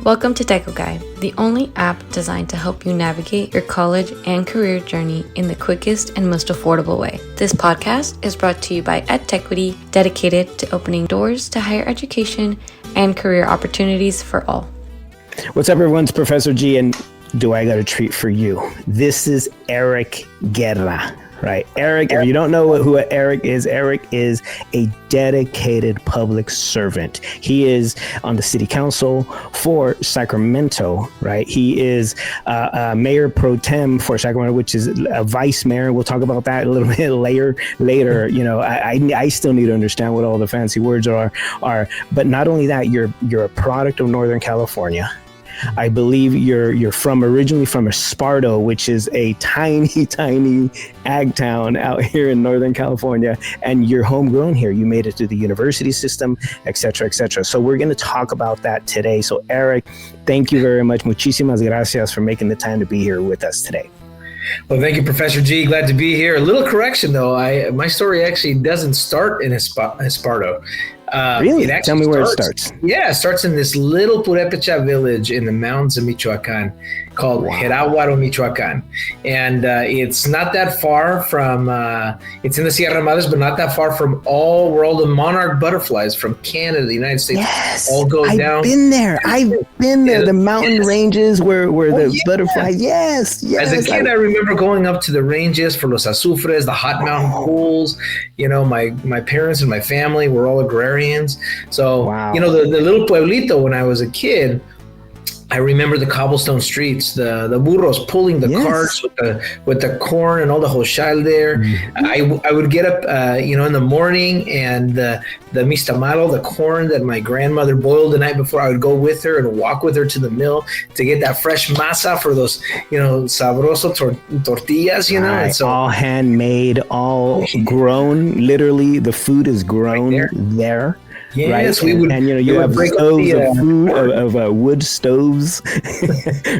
Welcome to TecoGuide, the only app designed to help you navigate your college and career journey in the quickest and most affordable way. This podcast is brought to you by EdTechity, dedicated to opening doors to higher education and career opportunities for all. What's up, everyone? It's Professor G, and do I got a treat for you? This is Eric Guerra. Right. Eric, if you don't know who Eric is a dedicated public servant. He is on the city council for Sacramento, right? He is mayor pro tem for Sacramento, which is a vice mayor. We'll talk about that a little bit later. You know, I still need to understand what all the fancy words are. But not only that, you're a product of Northern California. I believe you're originally from Esparto, which is a tiny ag town out here in Northern California, and you're homegrown here. You made it through the university system, et cetera, et cetera. So we're going to talk about that today. So Eric, thank you very much. Muchísimas gracias for making the time to be here with us today. Well, thank you, Professor G. Glad to be here. A little correction, though. My story actually doesn't start in Esparto. Really? Tell me where it starts. Yeah, it starts in this little Purépecha village in the mountains of Michoacán called Jeráguaro, Michoacán. And it's not that far from, it's in the Sierra Madres, but not that far from where all the monarch butterflies from Canada, the United States, all go down. I've been there. The mountain ranges where the butterflies. Yes. As a kid, I remember going up to the ranges for los azufres, the hot mountain pools. You know, my parents and my family were all agrarians. So, you know, the little pueblito when I was a kid, I remember the cobblestone streets, the burros pulling the carts with the corn and all the hoshal there. Mm-hmm. I would get up, in the morning, and the nixtamal, the corn that my grandmother boiled the night before, I would go with her and walk with her to the mill to get that fresh masa for those, sabroso tortillas, Right. And so, all handmade, all grown. Literally, the food is grown right there. Yes, right? we would. And you have stoves of food, of wood stoves,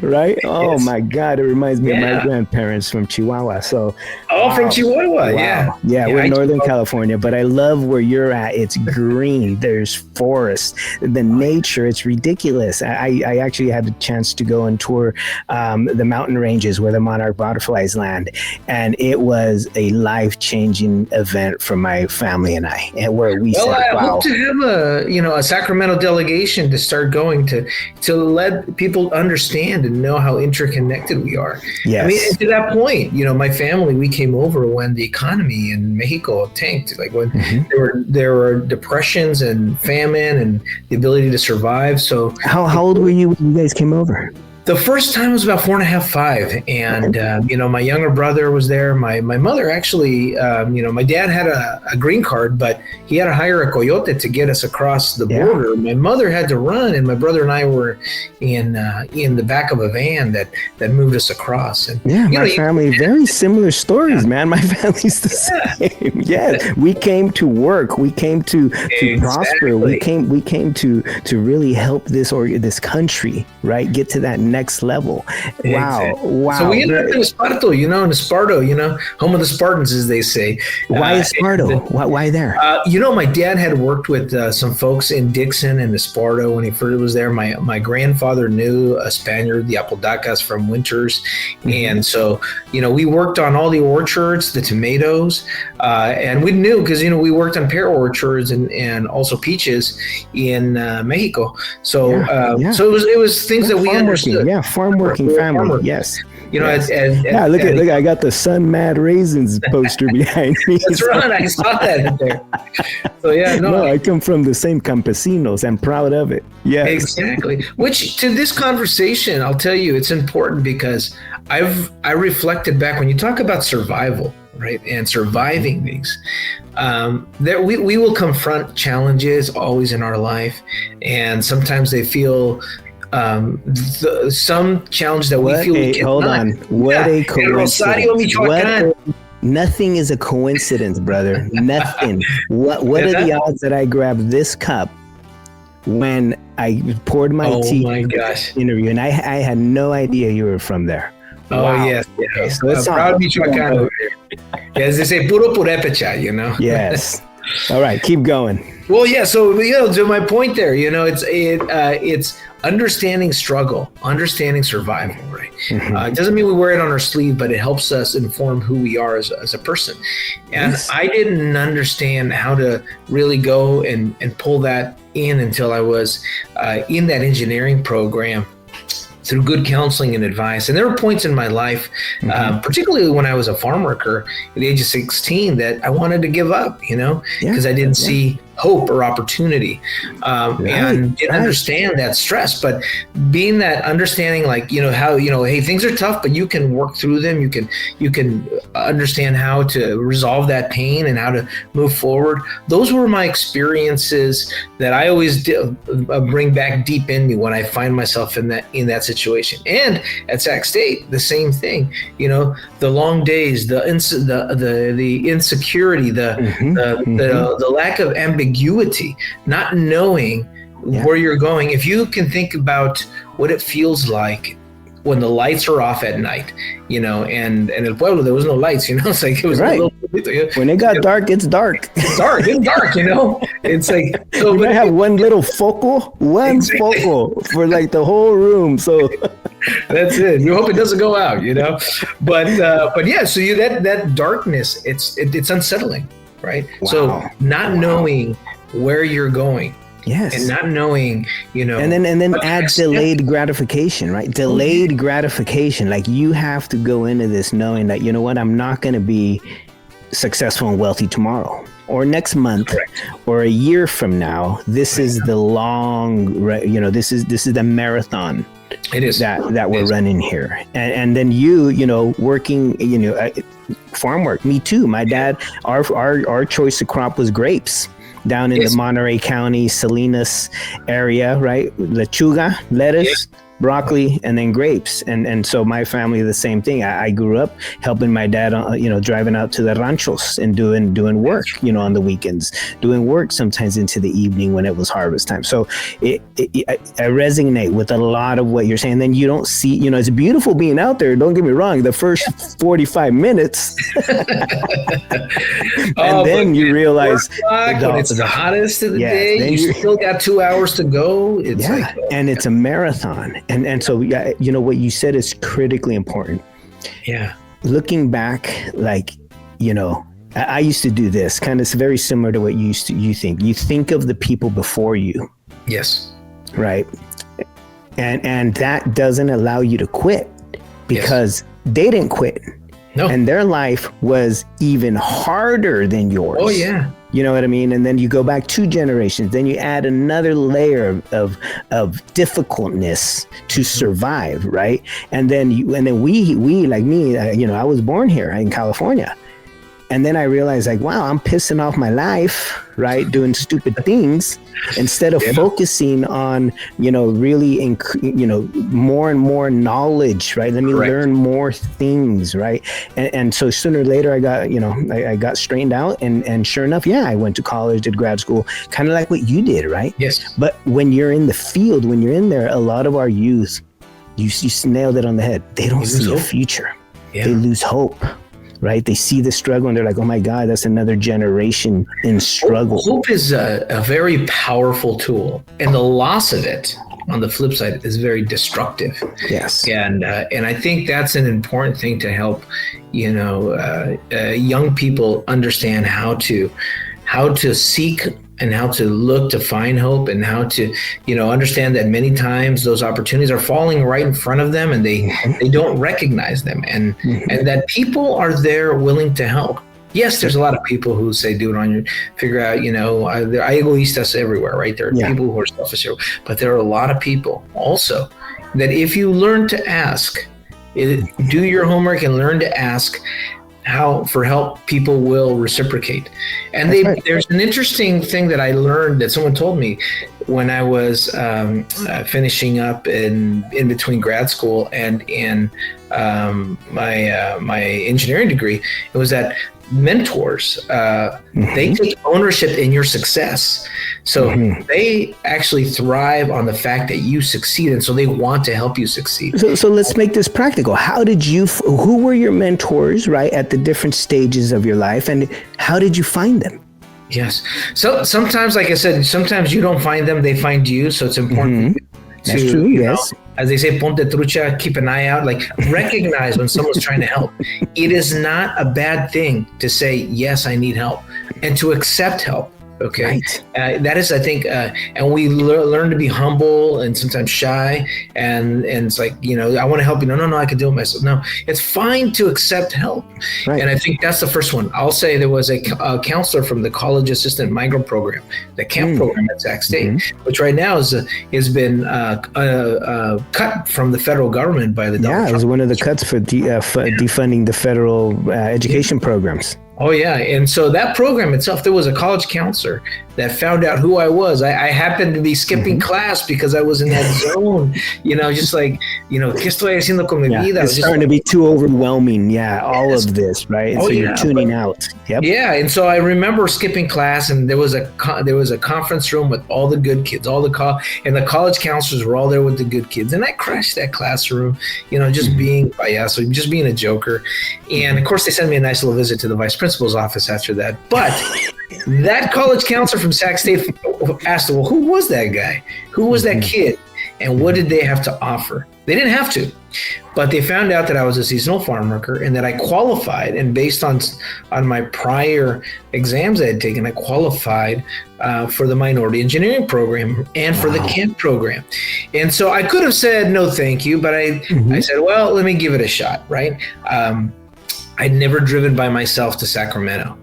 right? Oh my God, it reminds me of my grandparents from Chihuahua. So, from Chihuahua, wow. Yeah, we're in Northern California, but I love where you're at. It's green. There's forest, the nature. It's ridiculous. I actually had the chance to go and tour the mountain ranges where the monarch butterflies land, and it was a life-changing event for my family and I. And where we said, I wow. hope to have a Sacramento delegation to start going to let people understand and know how interconnected we are. Yes. I mean, and to that point, my family, we came over when the economy in Mexico tanked, like when there were depressions and famine and the ability to survive. So how old were you when you guys came over? The first time was about 4.5, 5. And, my younger brother was there. My mother actually, my dad had a green card, but he had to hire a coyote to get us across the border. My mother had to run, and my brother and I were in the back of a van that moved us across. And, my family, very similar stories, man. My family's the same. Yes, we came to work. We came to prosper. We came to really help this country, right? Get to that next level. Wow. So we ended up in Esparto, home of the Spartans, as they say. Why Esparto? Why there? My dad had worked with some folks in Dixon and Esparto when he first was there. My grandfather knew a Spaniard, the Apodacas from Winters. And so, we worked on all the orchards, the tomatoes, and we knew because, we worked on pear orchards and also peaches in Mexico. So, so it was things that we understood. Yeah, farm working family. Yes. Look, I got the Sun Mad Raisins poster behind me. That's right. I saw that in there. So I come from the same campesinos. I'm proud of it. Yeah, exactly. Which to this conversation, I'll tell you, it's important because I reflected back when you talk about survival, right, and surviving things. We will confront challenges always in our life, and sometimes they feel. Some challenge that we feel we cannot. Hold on. What a coincidence. Nothing is a coincidence, brother. Nothing. What are the odds that I grabbed this cup when I poured my tea my gosh. Interview? And I had no idea you were from there. Wow. Yes. Okay, so proud Michoacán over here. As they say, puro Purépecha, Yes. All right, keep going. Well, yeah. So, to my point there, it's understanding struggle, understanding survival, right? Mm-hmm. It doesn't mean we wear it on our sleeve, but it helps us inform who we are as a person. And I didn't understand how to really go and pull that in until I was in that engineering program, through good counseling and advice. And there were points in my life, particularly when I was a farm worker at the age of 16, that I wanted to give up, because I didn't see hope or opportunity, and didn't understand that stress. But being that understanding, like, how, hey, things are tough, but you can work through them. You can understand how to resolve that pain and how to move forward. Those were my experiences that I always bring back deep in me when I find myself in that situation. And at Sac State, the same thing. The long days, the insecurity, the lack of ambiguity, not knowing where you're going. If you can think about what it feels like when the lights are off at night, and in El Pueblo there was no lights, it's like it was right. When it got dark, it's dark. It's dark. It's like you might have one little focal for like the whole room. So that's it. You hope it doesn't go out, But yeah, so that darkness, it's unsettling, right? Wow. So not knowing where you're going. Yes. And not knowing, And then add delayed gratification, right? Delayed gratification. Like, you have to go into this knowing that, I'm not going to be successful and wealthy tomorrow or next month. Correct. Or a year from now. This is the long, this is the marathon. It is that we're running here. And then working, farm work. Me too. My dad, our choice of crop was grapes. Down in the Monterey County, Salinas area, right? Lechuga, lettuce, broccoli, and then grapes. And so my family, the same thing. I grew up helping my dad, driving out to the ranchos and doing work, on the weekends, doing work sometimes into the evening when it was harvest time. So I resonate with a lot of what you're saying. Then you don't see, it's beautiful being out there. Don't get me wrong. The first 45 minutes, and then you realize when it's the hottest of the day, you still got 2 hours to go. It's and it's a marathon. And so, what you said is critically important. Yeah. Looking back, like, I used to do this kind of very similar to what you think. You think of the people before you. Yes. Right. And that doesn't allow you to quit because they didn't quit. No. And their life was even harder than yours. Oh, yeah. You know what I mean? And then you go back 2 generations, then you add another layer of difficultness to survive, right? And then we like me, I was born here in California. And then I realized, like, wow, I'm pissing off my life, right? Doing stupid things instead of focusing on, really, more and more knowledge, right? Let me learn more things, right? And so sooner or later I got, I got straightened out and sure enough, I went to college, did grad school, kind of like what you did, right? Yes. But when you're in the field, when you're in there, a lot of our youth, you nailed it on the head. They don't see a future. Yeah. They lose hope. Right? They see the struggle and they're like, oh my God, that's another generation in struggle. Hope is a very powerful tool, and the loss of it, on the flip side, is very destructive. Yes. And I think that's an important thing to help, young people understand how to seek and how to look to find hope, and how to, understand that many times those opportunities are falling right in front of them and they don't recognize them, and that people are there willing to help. Yes, there's a lot of people who say, do it on your, figure out, there are egoístas everywhere, right? There are people who are selfish, but there are a lot of people also that if you learn to ask, do your homework and learn to ask, how for help, people will reciprocate. And there's an interesting thing that I learned that someone told me when I was finishing up in between grad school and in my engineering degree. It was that mentors, they take ownership in your success. So they actually thrive on the fact that you succeed, and so they want to help you succeed. So let's make this practical. Who were your mentors, right, at the different stages of your life, and how did you find them? Yes. So sometimes, like I said, sometimes you don't find them; they find you. So it's important That's true. Yes. As they say, ponte trucha, keep an eye out. Like recognize when someone's trying to help. It is not a bad thing to say yes, I need help, and to accept help. Okay, right. That is, I think, and we learn to be humble and sometimes shy, and it's like, I want to help you. No, I can do it myself. No, it's fine to accept help, right. And I think that's the first one. I'll say there was a counselor from the College Assistant Migrant Program, the camp program at Sac State, which right now has been cut from the federal government by the Donald Trump. It was one of the cuts for defunding the federal education programs. Oh, yeah. And so that program itself, there was a college counselor that found out who I was. I happened to be skipping class because I was in that zone, just like, ¿qué estoy haciendo con mi vida? It's starting to be too overwhelming. Yeah, all of this, right? So you're tuning out. Yep. Yeah. And so I remember skipping class, and there was a conference room with all the good kids, and the college counselors were all there with the good kids. And I crashed that classroom, just being payaso, just being a joker. And of course, they sent me a nice little visit to the vice principal's office after that. But that college counselor from Sac State asked, well, who was that guy? Who was that kid? And what did they have to offer? They didn't have to, but they found out that I was a seasonal farm worker and that I qualified. And based on my prior exams I had taken, I qualified for the minority engineering program and for the camp program. And so I could have said, no, thank you. But I said, well, let me give it a shot, right? I'd never driven by myself to Sacramento.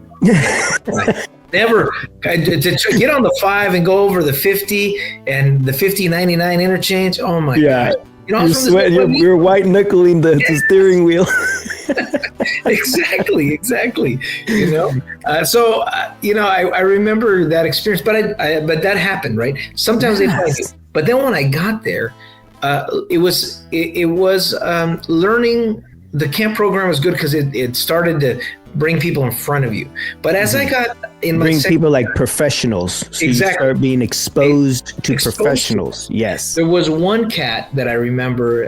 Never. To get on the 5 and go over the 50 and the 50-99 interchange. Oh my God. You're white knuckling the steering wheel. Exactly. I remember that experience, but that happened, right? Sometimes they find you. But then when I got there, it was learning. The camp program was good because it started to bring people in front of you. But as I got in my people like professionals. So you start being exposed to professionals. Yes. There was one cat that I remember,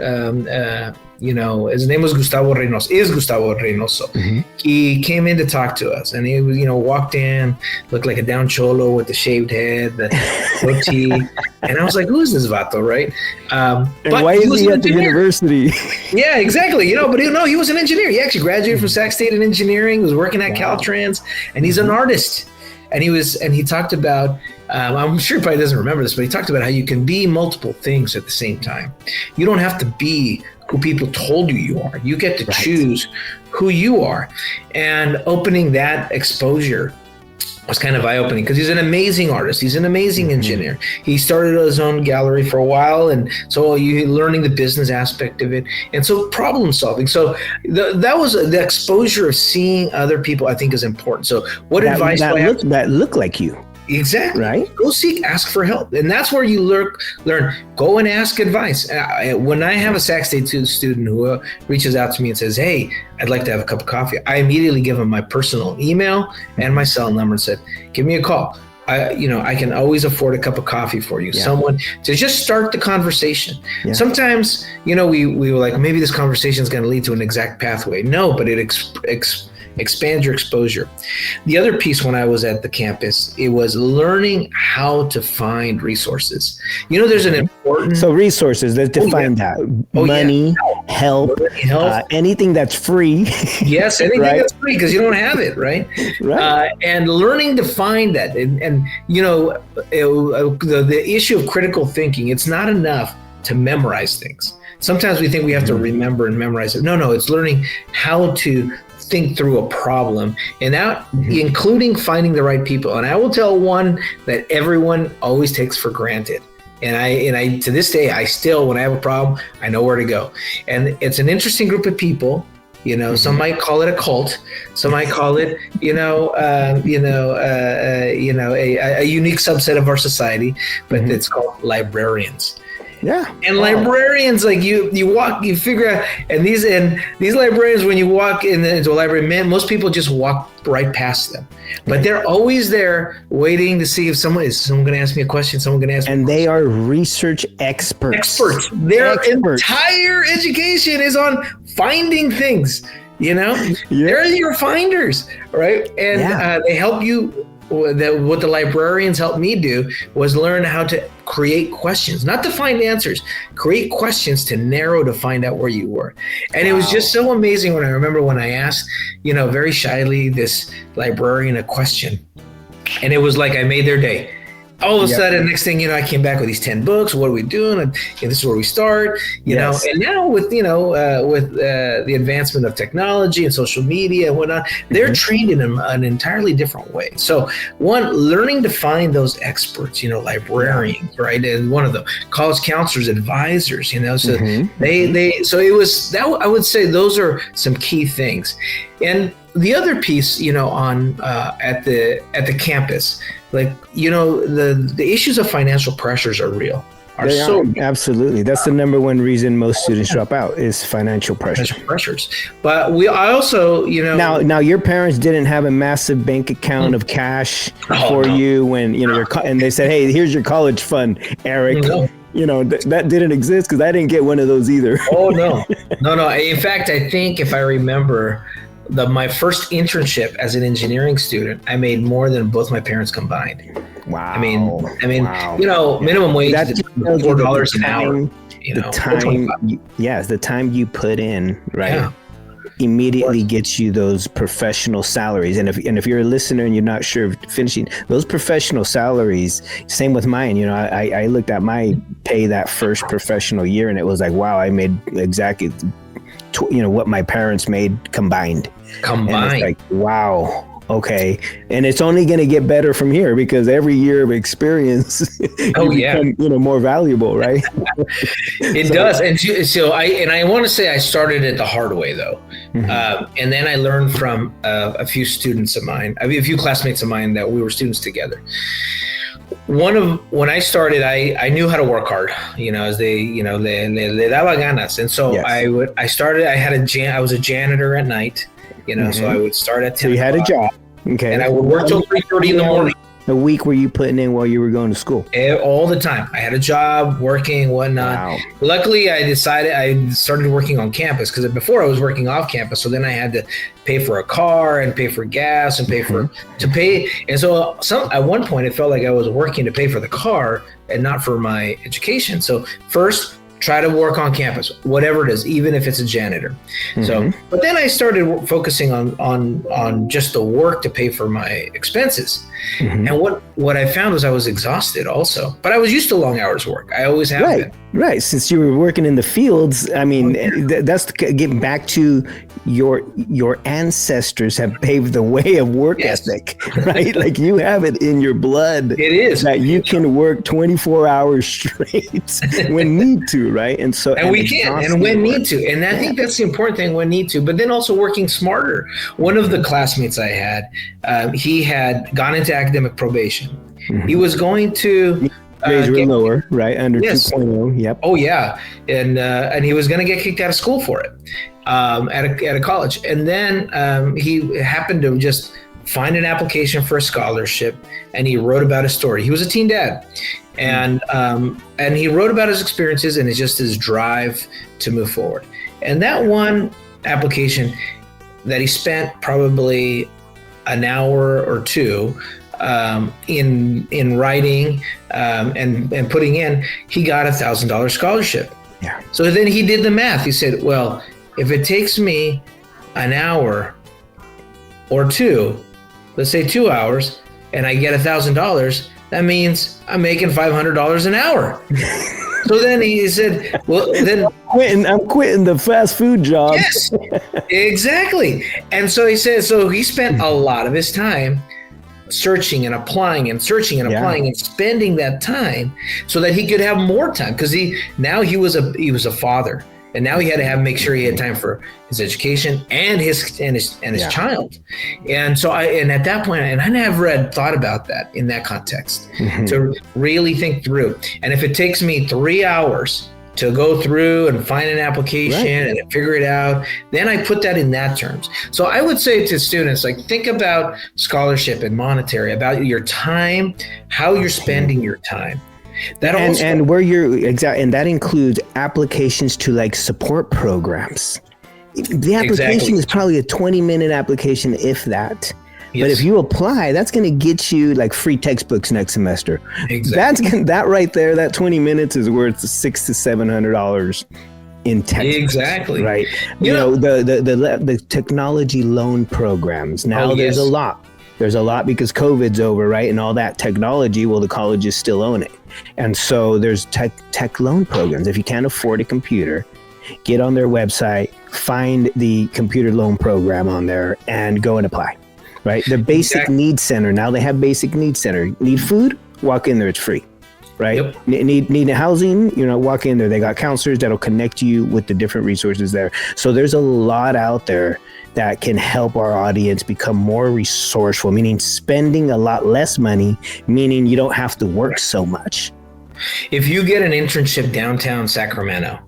his name was Gustavo Reynoso. He came in to talk to us, and he was, walked in, looked like a down cholo with the shaved head, the goatee. And I was like, who is this vato, right? And why is he at the university? Yeah, exactly. But he was an engineer. He actually graduated from Sac State in engineering, was working at Caltrans, and he's an artist. And he talked about, I'm sure he probably doesn't remember this, but he talked about how you can be multiple things at the same time. You don't have to be who people told you are. You get to choose who you are. And opening that exposure was kind of eye-opening because he's an amazing artist. He's an amazing engineer. He started his own gallery for a while, and so you're learning the business aspect of it, and so problem solving. So that was the exposure of seeing other people, I think, is important. So what advice do I have? That look like you. Exactly. Right. Go ask for help. And that's where you learn. Go and ask advice. When I have a Sac State student who reaches out to me and says, hey, I'd like to have a cup of coffee, I immediately give them my personal email and my cell number and said, give me a call. I can always afford a cup of coffee for you. Yeah. Someone to just start the conversation. Yeah. Sometimes, we were like, maybe this conversation is going to lead to an exact pathway. No, but it expand your exposure. The other piece when I was at the campus, it was learning how to find resources. There's an important... So resources, let's define that. Money, help, anything that's free. Yes, anything that's free because you don't have it, right? Right. And learning to find that. And the issue of critical thinking, it's not enough to memorize things. Sometimes we think we have to remember and memorize it. No, it's learning how to think through a problem, and that including finding the right people. And I will tell one that everyone always takes for granted. And I to this day, I still, when I have a problem, I know where to go. And it's an interesting group of people. Some might call it a cult. Some might call it, a unique subset of our society, but it's called librarians. Yeah. And librarians, like you figure out, and these librarians, when you walk into a library, man, most people just walk right past them. But they're always there waiting to see if someone going to ask me a question, someone going to ask me. And they are research experts. Their entire education is on finding things. They're your finders, right? And they help you what the librarians helped me do was learn how to create questions, not to find answers, create questions to narrow to find out where you were. And it was just so amazing when I remember when I asked, very shyly, this librarian a question, and it was like I made their day. All of a sudden, next thing you know, I came back with these 10 books. What are we doing? And this is where we start. You know, and now with the advancement of technology and social media and whatnot, they're trained in an entirely different way. So, one, learning to find those experts, librarians, right, and one of the college counselors, advisors, so so it was that. I would say those are some key things, and the other piece, on at the campus. Like, the issues of financial pressures are real. Absolutely. That's the number one reason most students drop out is financial pressures. But I also, Now your parents didn't have a massive bank account of cash for you when, and they said, hey, here's your college fund, Eric. No. That didn't exist because I didn't get one of those either. Oh, no. No. In fact, I think if I remember, my first internship as an engineering student, I made more than both my parents combined. Wow. I mean, wow. Minimum wage is $4 an hour. The time you put in, right, immediately gets you those professional salaries. And if you're a listener and you're not sure of finishing those professional salaries, same with mine. I looked at my pay that first professional year, and it was like, wow, I made exactly what my parents made combined. And it's like, wow. Okay. And it's only going to get better from here because every year of experience become, more valuable, right? It does. And so I want to say I started it the hard way though. And then I learned from a few students of mine, a few classmates of mine that we were students together. When I started, I knew how to work hard, as they, le daba ganas. And so I was a janitor at night, so I would start at 10 So you had a job. Okay. And I would work till 3:30 in the morning. A week were you putting in while you were going to school? All the time. I had a job, working, whatnot. Wow. Luckily, I started working on campus because before I was working off campus. So then I had to pay for a car and pay for gas and pay And so at one point, it felt like I was working to pay for the car and not for my education. So first, try to work on campus, whatever it is, even if it's a janitor. So, but then I started focusing on just the work to pay for my expenses. And what I found was I was exhausted also, but I was used to long hours work. I always have been. Right. Since you were working in the fields, I mean, that's getting back to your ancestors have paved the way of work ethic, right? Like you have it in your blood. It is. That you can work 24 hours straight when need to, right? And we can, and when need to. And I think that's the important thing, when need to, but then also working smarter. One of the classmates I had, he had gone into academic probation. He was going to grades were lower, right? Under 2.0. Yep. Oh yeah. And he was going to get kicked out of school for it at a college. And then he happened to just find an application for a scholarship, and he wrote about his story. He was a teen dad, and he wrote about his experiences and his drive to move forward. And that one application that he spent probably an hour or two in writing and putting in, he got $1,000 scholarship. Yeah. So then he did the math. He said, well, if it takes me an hour or two, let's say 2 hours, and I get $1,000, that means I'm making $500 an hour. So then he said, well, then I'm quitting the fast food job. Yes, exactly. And so he said, so he spent a lot of his time searching and applying and searching and applying and spending that time so that he could have more time, because he was a father, and now he had to make sure he had time for his education and his child. And so at that point, and I never thought about that in that context, to really think through. And if it takes me 3 hours to go through and find an application and figure it out, then I put that in that terms. So I would say to students, like, think about scholarship and monetary, about your time, how you're spending your time. That and where you're and that includes applications to like support programs. The application is probably a 20-minute application, if that. But if you apply, that's going to get you like free textbooks next semester. Exactly. That right there, that 20 minutes is worth $600 to $700 in textbooks. Exactly. Right. You know, the technology loan programs. Now there's a lot. There's a lot because COVID's over, right? And all that technology, well, the colleges still own it. And so there's tech loan programs. If you can't afford a computer, get on their website, find the computer loan program on there and go and apply. Right. The basic needs center. Now they have basic needs center. Need food? Walk in there. It's free. Right. Yep. Need housing? Walk in there. They got counselors that'll connect you with the different resources there. So there's a lot out there that can help our audience become more resourceful, meaning spending a lot less money, meaning you don't have to work so much. If you get an internship downtown Sacramento,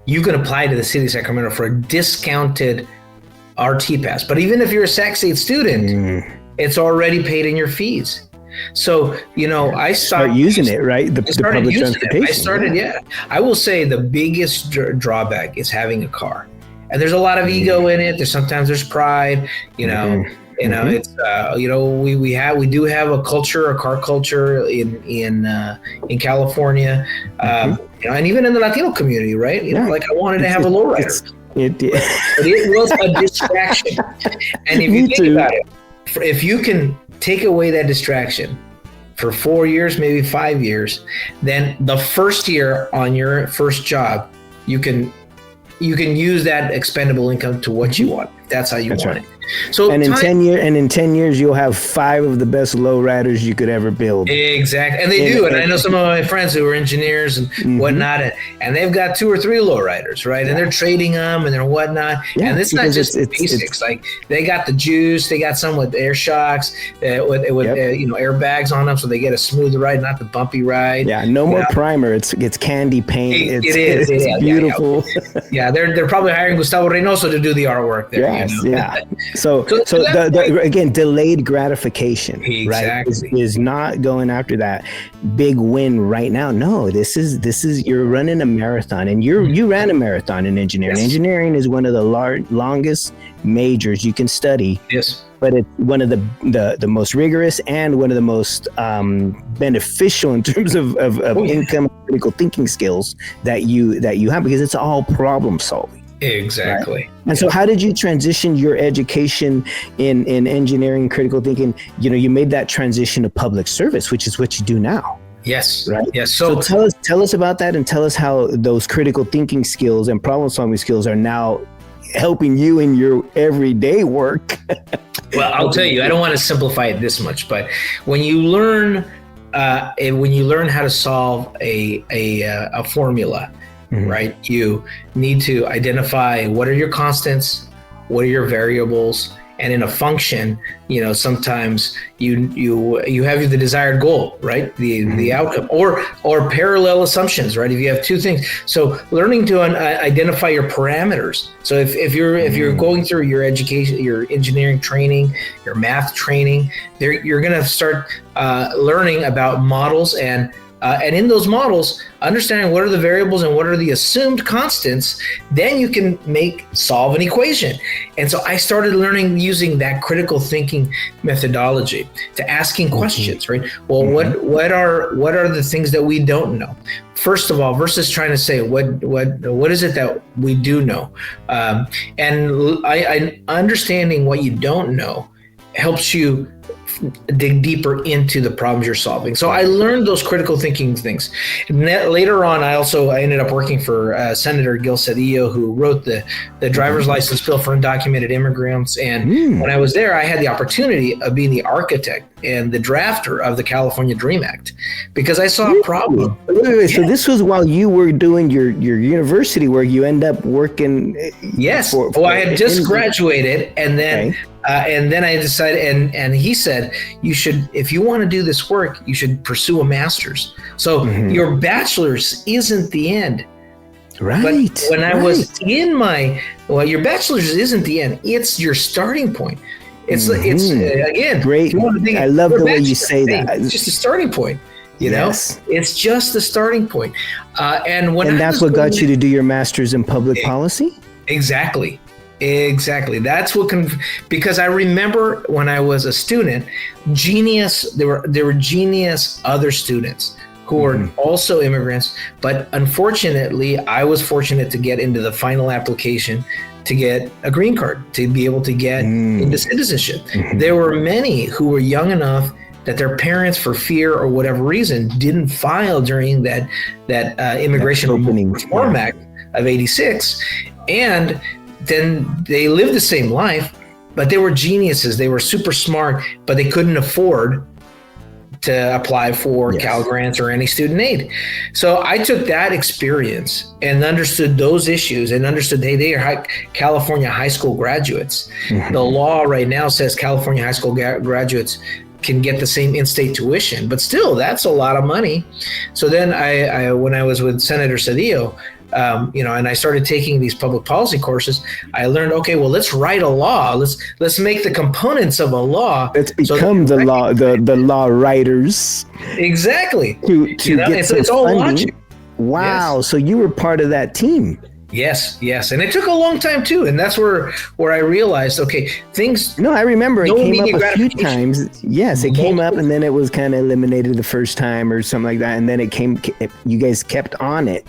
you can apply to the city of Sacramento for a discounted RT pass. But even if you're a Sac State student, it's already paid in your fees. So, I start using it, right? The public transportation. I will say the biggest drawback is having a car. And there's a lot of ego in it. Sometimes there's pride, it's we do have a car culture in California, and even in the Latino community, right? Like I wanted to have a lowrider. But it was a distraction. And if you think about it, if you can take away that distraction for 4 years, maybe 5 years, then the first year on your first job, you can use that expendable income to what you want. That's how you want it. So in 10 years, you'll have 5 of the best lowriders you could ever build. Exactly, and they do. And I know some of my friends who are engineers and whatnot, and they've got 2 or 3 lowriders, right? And they're trading them and they're whatnot. Yeah, and it's not just basics. Like they got the juice, they got some with air shocks, with airbags on them, so they get a smooth ride, not the bumpy ride. Yeah, no more primer. It's candy paint. It's beautiful. Yeah, they're probably hiring Gustavo Reynoso to do the artwork there. Yes, yeah. So again, delayed gratification, right? Is not going after that big win right now. No, this is you're running a marathon, and you ran a marathon in engineering. Yes. Engineering is one of the longest majors you can study. Yes. But it's one of the most rigorous and one of the most beneficial in terms of income and critical thinking skills that you have, because it's all problem solving. Exactly. Right? And so how did you transition your education in engineering, critical thinking? You made that transition to public service, which is what you do now. Yes. Right. Yes. So tell us about that, and tell us how those critical thinking skills and problem solving skills are now helping you in your everyday work. Well, I'll tell you, I don't want to simplify it this much, but when you learn how to solve a formula, right? You need to identify what are your constants, what are your variables, and in a function, sometimes you have the desired goal, right? The outcome, or parallel assumptions, right? If you have 2 things, so learning to identify your parameters. So if you're going through your education, your engineering training, your math training, you're going to start learning about models and in those models, understanding what are the variables and what are the assumed constants, then you can solve an equation. And so I started using that critical thinking methodology to asking questions, right? Well, what are the things that we don't know? First of all, versus trying to say what is it that we do know, and I understanding what you don't know helps you dig deeper into the problems you're solving. So I learned those critical thinking things. Later on, I ended up working for Senator Gil Cedillo, who wrote the driver's license bill for undocumented immigrants. And when I was there, I had the opportunity of being the architect and the drafter of the California Dream Act, because I saw a problem. Wait. So this was while you were doing your university work. You end up working. Yes. I had just graduated, and then. And then I decided, and he said, you should, if you want to do this work, you should pursue a master's. So your bachelor's isn't the end. Right. But when I was in your bachelor's isn't the end. It's your starting point. It's again, great. I love the way you say that. It's just a starting point. It's just the starting point. And that's what got you to do your master's in public policy? Exactly. Exactly. That's what because I remember when I was a student, there were genius other students who were also immigrants, but unfortunately, I was fortunate to get into the final application to get a green card, to be able to get into citizenship. There were many who were young enough that their parents, for fear or whatever reason, didn't file during that Immigration Reform Act of '86, and then they lived the same life, but they were geniuses. They were super smart, but they couldn't afford to apply for Cal Grants or any student aid. So I took that experience and understood those issues and understood, hey, they are California high school graduates. The law right now says California high school graduates can get the same in-state tuition, but still, that's a lot of money. So then I when I was with Senator Cedillo, and I started taking these public policy courses, I learned, okay, well, let's write a law. Let's make the components of a law. Let's become the law writers. Exactly. To get some it's all funding. logic. Wow. Yes. So you were part of that team. Yes. And it took a long time too. And that's where I realized, okay, things. No, I remember it came up a few times. Yes, it came up and then it was kind of eliminated the first time or something like that. And then you guys kept on it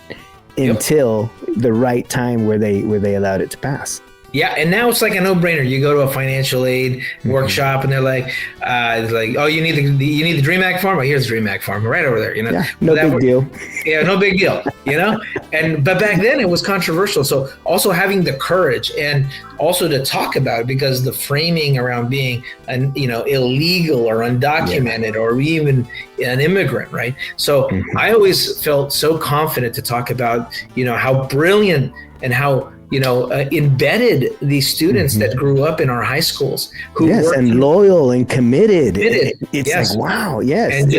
until the right time where they allowed it to pass. Yeah, and now it's like a no-brainer. You go to a financial aid workshop, and they're like, oh, you need the Dream Act form. Oh, here's the Dream Act form right over there. No big deal. Yeah, no big deal. But back then it was controversial. So also having the courage and also to talk about it, because the framing around being illegal or undocumented or even an immigrant, right? So I always felt so confident to talk about how brilliant and how embedded these students that grew up in our high schools who and loyal and committed. It's like, wow, yes. And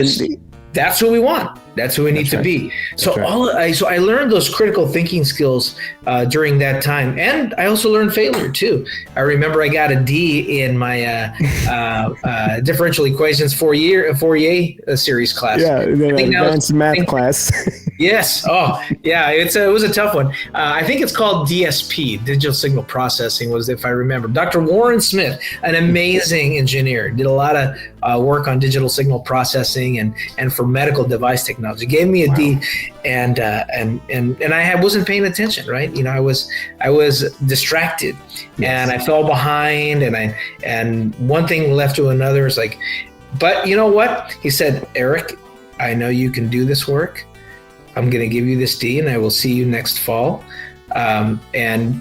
that's who we want. That's who we need to be. So so I learned those critical thinking skills during that time, and I also learned failure too. I remember I got a D in my differential equations Fourier series class. Yeah, advanced math class. Yes. Oh, yeah. It was a tough one. I think it's called DSP, digital signal processing, was if I remember. Dr. Warren Smith, an amazing engineer, did a lot of work on digital signal processing and for medical device technology. Gave me a D, and I wasn't paying attention. Right. I was distracted, and I fell behind, and one thing led to another. It's like, but you know what? He said, Eric, I know you can do this work. I'm going to give you this D, and I will see you next fall. And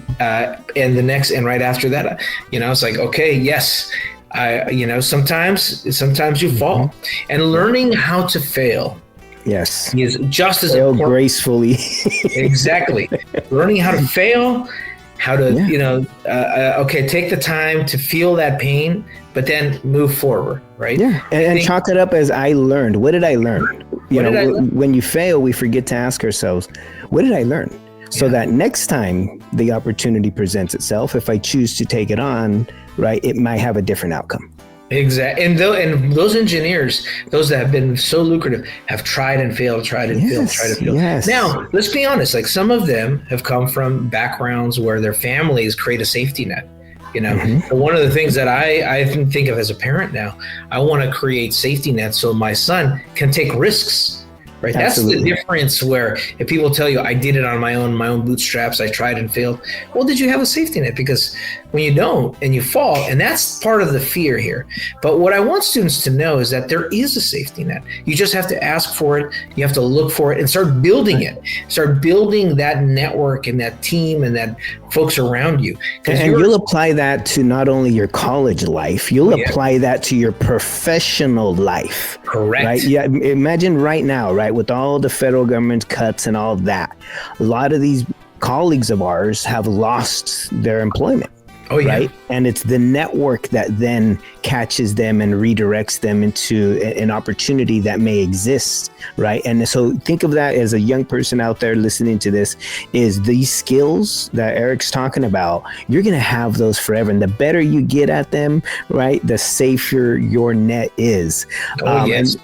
right after that, it's like, okay, yes, sometimes you fall, and learning how to fail. Yes, is just as fail important. Gracefully. Exactly. Learning how to fail, how to, take the time to feel that pain, but then move forward, right? Yeah, and chalk it up as I learned. What did I learn? When you fail, we forget to ask ourselves, what did I learn? So that next time the opportunity presents itself, if I choose to take it on, right, it might have a different outcome. Exactly. And those engineers, those that have been so lucrative, have tried and failed. Yes. Now, let's be honest, like some of them have come from backgrounds where their families create a safety net. So one of the things that I think of as a parent now, I want to create safety nets so my son can take risks. Right. Absolutely. That's the difference where if people tell you I did it on my own bootstraps, I tried and failed. Well, did you have a safety net? Because when you don't and you fall, and that's part of the fear here. But what I want students to know is that there is a safety net. You just have to ask for it. You have to look for it and start building it. Start building that network and that team and that folks around you. And you'll apply that to not only your college life, you'll apply that to your professional life. Correct. Right? Yeah. Imagine right now, right, with all the federal government cuts and all that, a lot of these colleagues of ours have lost their employment. Oh, yeah. Right. And it's the network that then catches them and redirects them into an opportunity that may exist. Right. And so think of that as a young person out there listening to this, is these skills that Eric's talking about, you're going to have those forever. And the better you get at them, right, the safer your net is. Oh, yes.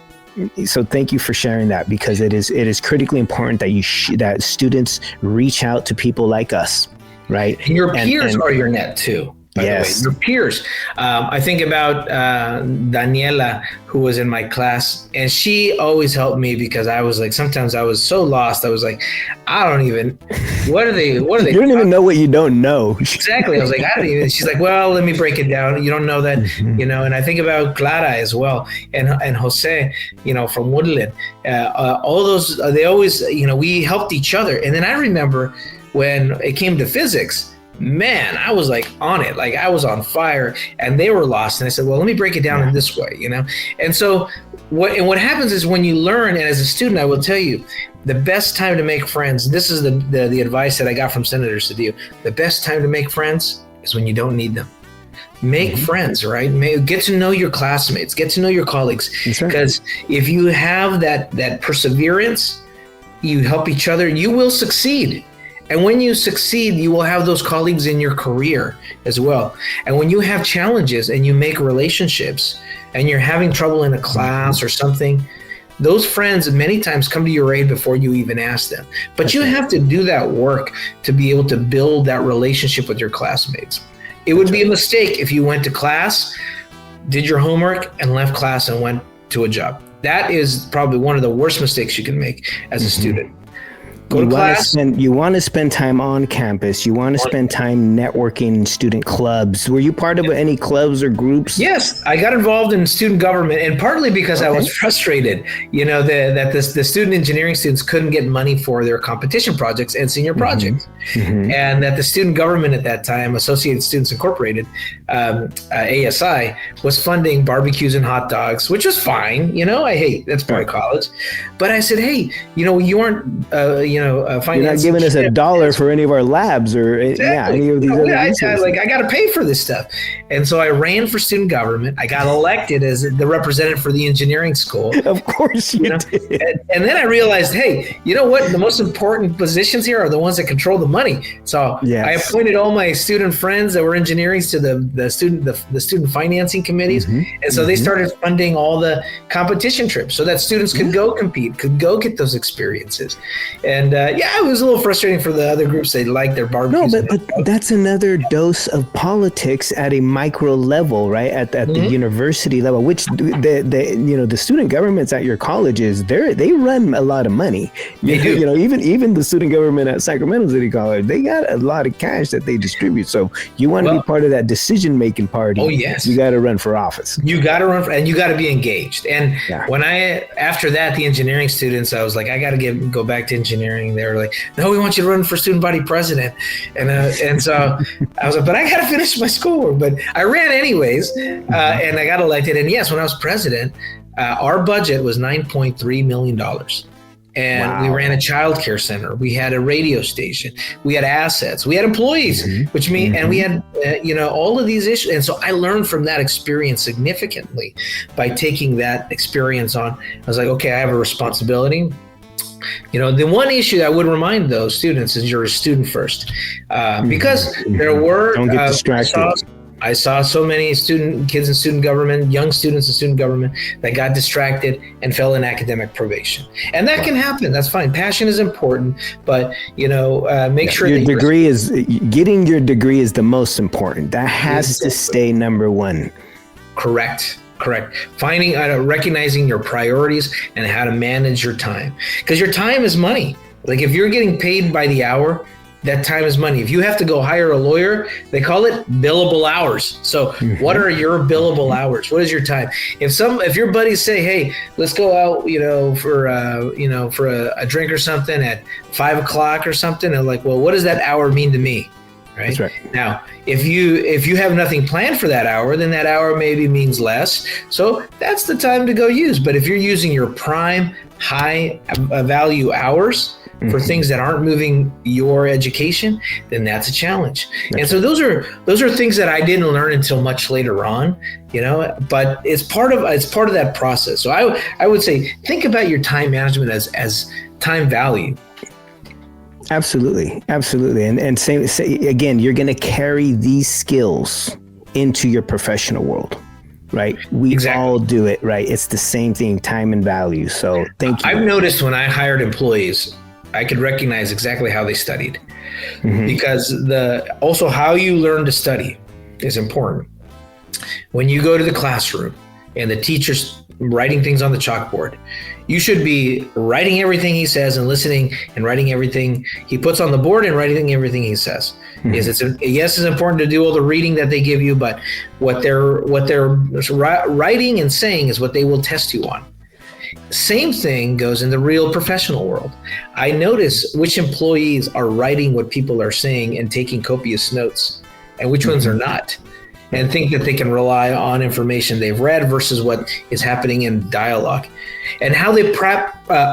So thank you for sharing that, because it is critically important that that students reach out to people like us, right? And your peers are your net too. By the way, your peers. I think about Daniela, who was in my class, and she always helped me because I was like, sometimes I was so lost. I was like, I don't even, what are they? You don't even know what you don't know. Exactly. I was like, I don't even, she's like, well, let me break it down. You don't know that, and I think about Clara as well. And Jose, from Woodland, all those, they always, we helped each other. And then I remember when it came to physics, man, I was like on it, like I was on fire, and they were lost. And I said, well, let me break it down in this way, And so what happens is when you learn, and as a student, I will tell you, the best time to make friends, this is the advice that I got from Senator Cedillo, the best time to make friends is when you don't need them. Make friends, right? Get to know your classmates, get to know your colleagues. Because if you have that perseverance, you help each other, you will succeed. And when you succeed, you will have those colleagues in your career as well. And when you have challenges and you make relationships and you're having trouble in a class or something, those friends many times come to your aid before you even ask them. But you have to do that work to be able to build that relationship with your classmates. It would be a mistake if you went to class, did your homework, and left class and went to a job. That is probably one of the worst mistakes you can make as a student. Go to class. You want to spend time on campus. You want to spend time networking in student clubs. Were you part of any clubs or groups? Yes, I got involved in student government, and partly because I was frustrated, that the student engineering students couldn't get money for their competition projects and senior projects. And that the student government at that time, Associated Students Incorporated, ASI, was funding barbecues and hot dogs, which was fine. That's part of college. But I said, hey, you aren't, you're not giving us $1 for any of our labs or any of these other resources. I got to pay for this stuff. And so I ran for student government. I got elected as the representative for the engineering school. Of course you did. And then I realized, hey, you know what? The most important positions here are the ones that control the money. So I appointed all my student friends that were engineering to the student financing committees. And so they started funding all the competition trips so that students could go compete, could go get those experiences. And it was a little frustrating for the other groups. They liked their barbecues. No, but that's another dose of politics at a micro level, right? At the university level, which the student governments at your colleges, they run a lot of money. They do. Even the student government at Sacramento City College, they got a lot of cash that they distribute. So you want to be part of that decision-making party. Oh, yes. You got to run for office. You got to run and you got to be engaged. And when after that, the engineering students, I was like, I got to go back to engineering. They were like, no, we want you to run for student body president. And so I was like, but I got to finish my schoolwork. But I ran anyways, and I got elected. And yes, when I was president, our budget was $9.3 million. And we ran a child care center. We had a radio station. We had assets. We had employees, which means, and we had, all of these issues. And so I learned from that experience significantly by taking that experience on. I was like, okay, I have a responsibility. The one issue I would remind those students is you're a student first, because there were, don't get distracted. I saw so many kids in student government, young students in student government that got distracted and fell in academic probation. And that can happen. That's fine. Passion is important, but make sure your degree is getting your degree is the most important. That has to stay number one. Correct. Finding out, recognizing your priorities and how to manage your time, because your time is money. Like if you're getting paid by the hour, that time is money. If you have to go hire a lawyer, they call it billable hours. So what are your billable hours? What is your time? If your buddies say, hey, let's go out, for a drink or something at 5 o'clock or something, and like, well, what does that hour mean to me? Right? That's right. Now, if you have nothing planned for that hour, then that hour maybe means less. So that's the time to go use. But if you're using your prime high value hours for things that aren't moving your education, then that's a challenge. And so those are things that I didn't learn until much later on, but it's part of that process. So I would say, think about your time management as time value. Absolutely. And say again, you're going to carry these skills into your professional world. Right. We all do it. Right. It's the same thing, time and value. So thank you. I've noticed when I hired employees, I could recognize exactly how they studied, because also how you learn to study is important. When you go to the classroom and the teacher's writing things on the chalkboard, you should be writing everything he says and listening and writing everything he puts on the board and writing everything he says. Yes, it's important to do all the reading that they give you, but what they're writing and saying is what they will test you on. Same thing goes in the real professional world. I notice which employees are writing what people are saying and taking copious notes, and which ones are not, and think that they can rely on information they've read versus what is happening in dialogue. And how they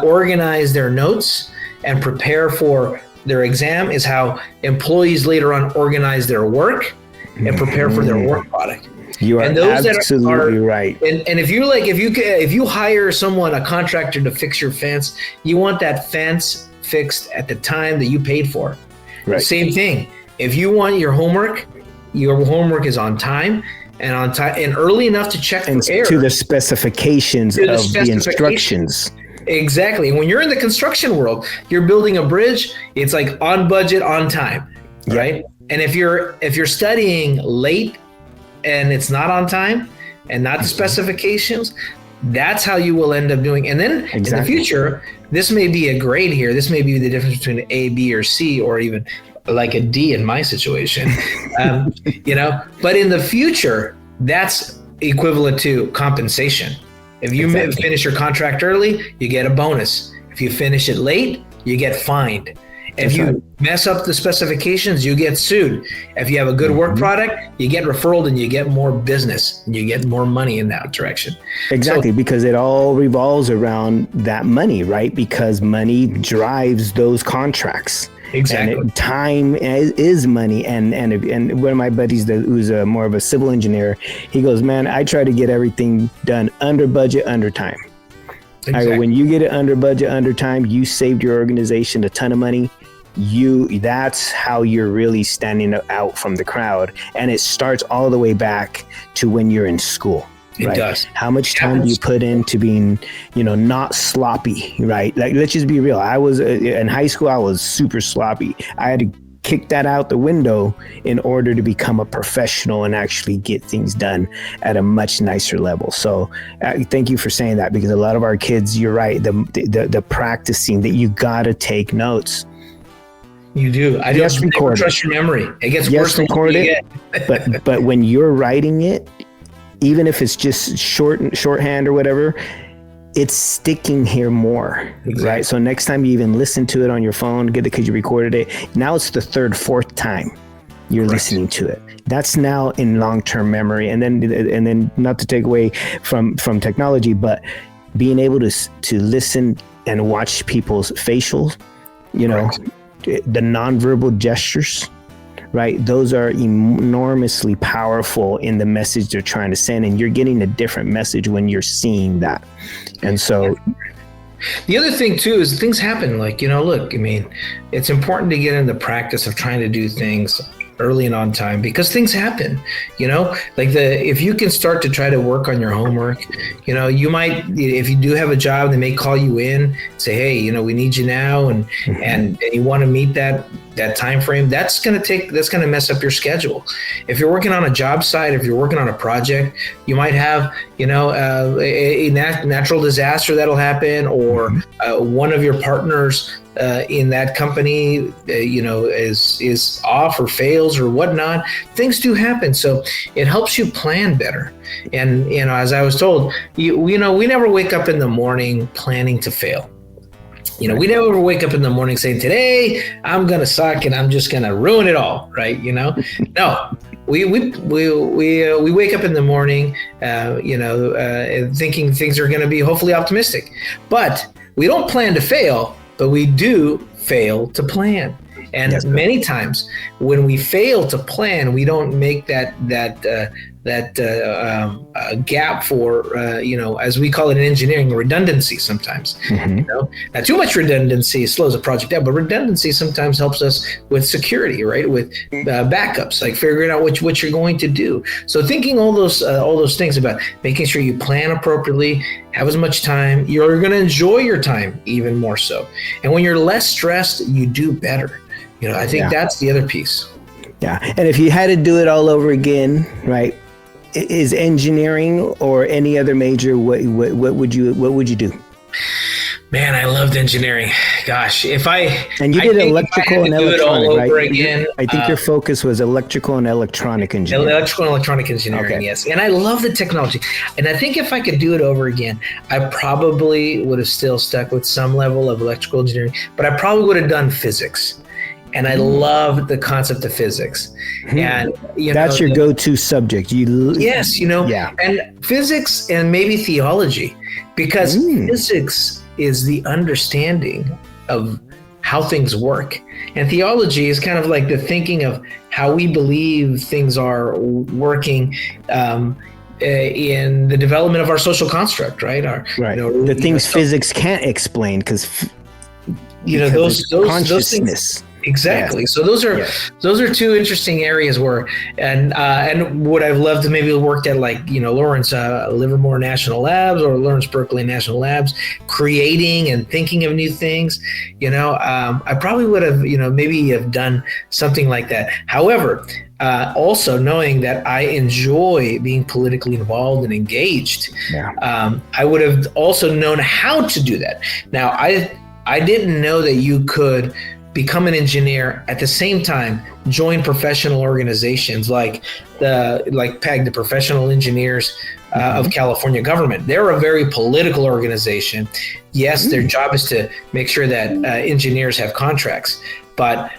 organize their notes and prepare for their exam is how employees later on organize their work and prepare for their work product. You are absolutely right. And if you hire someone, a contractor, to fix your fence, you want that fence fixed at the time that you paid for. Right. Same thing. If you want your homework is on time and early enough to check and for error. To the specifications of the instructions. Exactly. When you're in the construction world, you're building a bridge, it's like on budget, on time, right? And if you're studying late and it's not on time and not the specifications, that's how you will end up doing. And then in the future, this may be a grade here. This may be the difference between A, B, or C, or even like a D in my situation, but in the future, that's equivalent to compensation. If you finish your contract early, you get a bonus. If you finish it late, you get fined. If you mess up the specifications, you get sued. If you have a good work product, you get referred and you get more business and you get more money in that direction. Exactly, because it all revolves around that money, right? Because money drives those contracts. Exactly. And time is money. And one of my buddies who's more of a civil engineer, he goes, man, I try to get everything done under budget, under time. Exactly. I go, when you get it under budget, under time, you saved your organization a ton of money. That's how you're really standing out from the crowd. And it starts all the way back to when you're in school. It right? does. How much time do you put into being, not sloppy, right? Like, let's just be real. I was in high school, I was super sloppy. I had to kick that out the window in order to become a professional and actually get things done at a much nicer level. So thank you for saying that, because a lot of our kids, you're right, the practicing that you got to take notes. You do. I just record. Trust your memory. It gets worse than you get. but when you're writing it, even if it's just shorthand or whatever, it's sticking here more, right? So next time you even listen to it on your phone, because you recorded it, now it's the third, fourth time you're listening to it. That's now in long-term memory. And then not to take away from technology, but being able to listen and watch people's facials, the nonverbal gestures, right? Those are enormously powerful in the message they're trying to send. And you're getting a different message when you're seeing that. And so the other thing too is things happen. Like, it's important to get in the practice of trying to do things early and on time, because things happen, if you can start to try to work on your homework, you might, if you do have a job, they may call you in, say, hey, we need you now. And you want to meet that time frame. That's going to mess up your schedule. If you're working on a job site, if you're working on a project, you might have, a natural disaster that'll happen, or one of your partners in that company, is off or fails or whatnot. Things do happen. So it helps you plan better. And, as I was told, we never wake up in the morning planning to fail. We never wake up in the morning saying, today I'm going to suck and I'm just going to ruin it all. Right. No, we wake up in the morning, thinking things are going to be hopefully optimistic, but we don't plan to fail, but we do fail to plan. And many times when we fail to plan, we don't make that gap for as we call it in engineering, redundancy sometimes. Now too much redundancy slows a project down, but redundancy sometimes helps us with security, right? With backups, like figuring out what you're going to do. So thinking all those things about making sure you plan appropriately, have as much time, you're going to enjoy your time even more so. And when you're less stressed, you do better. I think that's the other piece. Yeah. And if you had to do it all over again, right, is engineering or any other major, what would you do? Man, I loved engineering. Gosh, you did electrical and electronic, right? Again, I think your focus was electrical and electronic engineering. Electrical and electronic engineering, yes. And I love the technology. And I think if I could do it over again, I probably would have still stuck with some level of electrical engineering, but I probably would have done physics. And I love the concept of physics. And that's your go-to subject. And physics and maybe theology, because physics is the understanding of how things work. And theology is kind of like the thinking of how we believe things are working in the development of our social construct, right? The things physics can't explain because those consciousness. Things. Exactly. Yes. So those are two interesting areas where, and would I've loved to maybe worked at Lawrence Livermore National Labs or Lawrence Berkeley National Labs, creating and thinking of new things. I probably would have maybe have done something like that. However, also knowing that I enjoy being politically involved and engaged, I would have also known how to do that. Now I didn't know that you could become an engineer at the same time join professional organizations like PEG, the Professional Engineers of California Government. They're a very political organization. Yes, their job is to make sure that engineers have contracts, but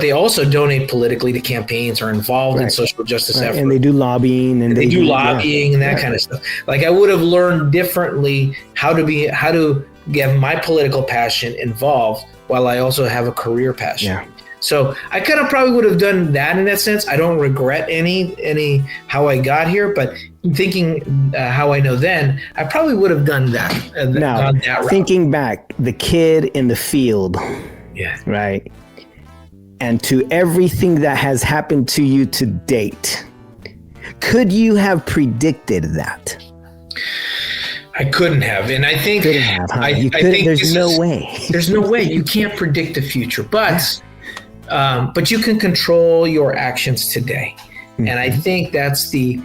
they also donate politically to campaigns or involved in social justice efforts. And they do lobbying and they do lobbying and that kind of stuff. Like I would have learned differently how to get my political passion involved while I also have a career passion. Yeah. So I kind of probably would have done that in that sense. I don't regret any how I got here, but thinking how I know then, I probably would have done that. Now, thinking back, the kid in the field, right? And to everything that has happened to you to date, could you have predicted that? I couldn't have, and I think there's no way. There's no way. You can't predict the future, but you can control your actions today, and I think that's the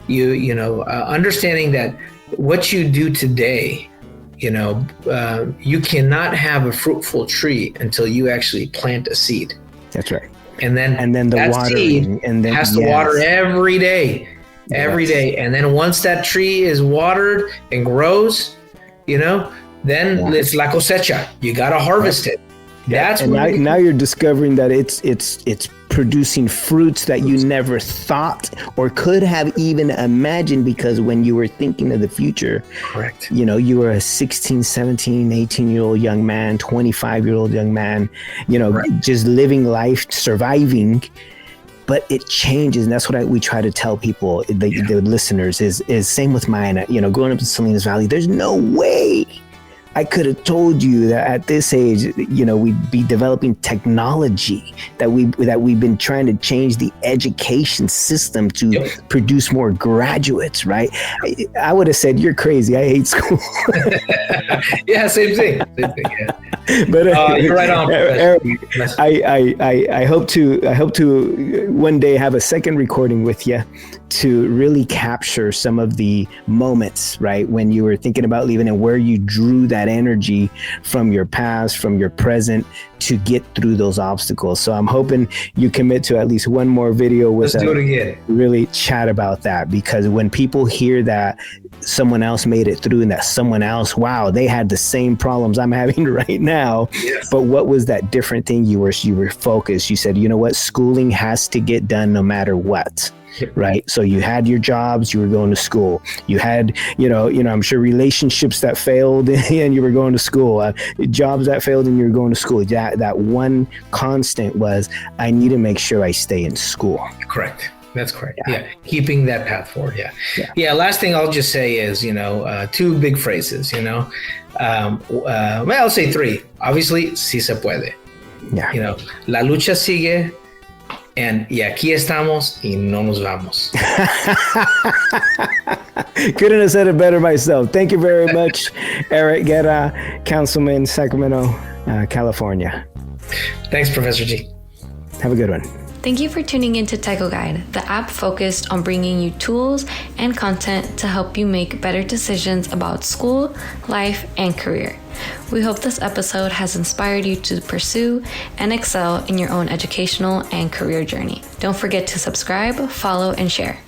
understanding that what you do today, you cannot have a fruitful tree until you actually plant a seed. That's right. And then the watering, and then has to water every day. Every day. And then once that tree is watered and grows, then it's la cosecha. You got to harvest it. That's now you're discovering that it's producing fruits that you never thought or could have even imagined, because when you were thinking of the future, correct, you were a 16, 17, 18-year-old young man, 25-year-old young man, just living life, surviving. But it changes, and that's what we try to tell people, the listeners, is same with mine. Growing up in Salinas Valley, there's no way I could have told you that at this age, we'd be developing technology, that we've been trying to change the education system to produce more graduates, right? I would have said, you're crazy. I hate school. Yeah, same thing. Yeah. But you're right on. Eric, I hope to one day have a second recording with you to really capture some of the moments, right, when you were thinking about leaving and where you drew that energy from your past, from your present, to get through those obstacles. So I'm hoping you commit to at least one more video with us. Let's do it again. Really chat about that, because when people hear that someone else made it through and that someone else, wow, they had the same problems I'm having right now. Yes. But what was that different thing? You were focused. You said, schooling has to get done no matter what. Right. So you had your jobs, you were going to school, you had, I'm sure relationships that failed and you were going to school, jobs that failed and you were going to school. That one constant was, I need to make sure I stay in school. Correct. That's correct. Yeah. Keeping that path forward. Yeah. Last thing I'll just say is, two big phrases, I'll say three. Obviously, sí se puede. Yeah. La lucha sigue, and aquí estamos y no nos vamos. Couldn't have said it better myself. Thank you very much, Eric Guerra, Councilman, Sacramento, California. Thanks, Professor G. Have a good one. Thank you for tuning into TecoGuide, the app focused on bringing you tools and content to help you make better decisions about school, life, and career. We hope this episode has inspired you to pursue and excel in your own educational and career journey. Don't forget to subscribe, follow, and share.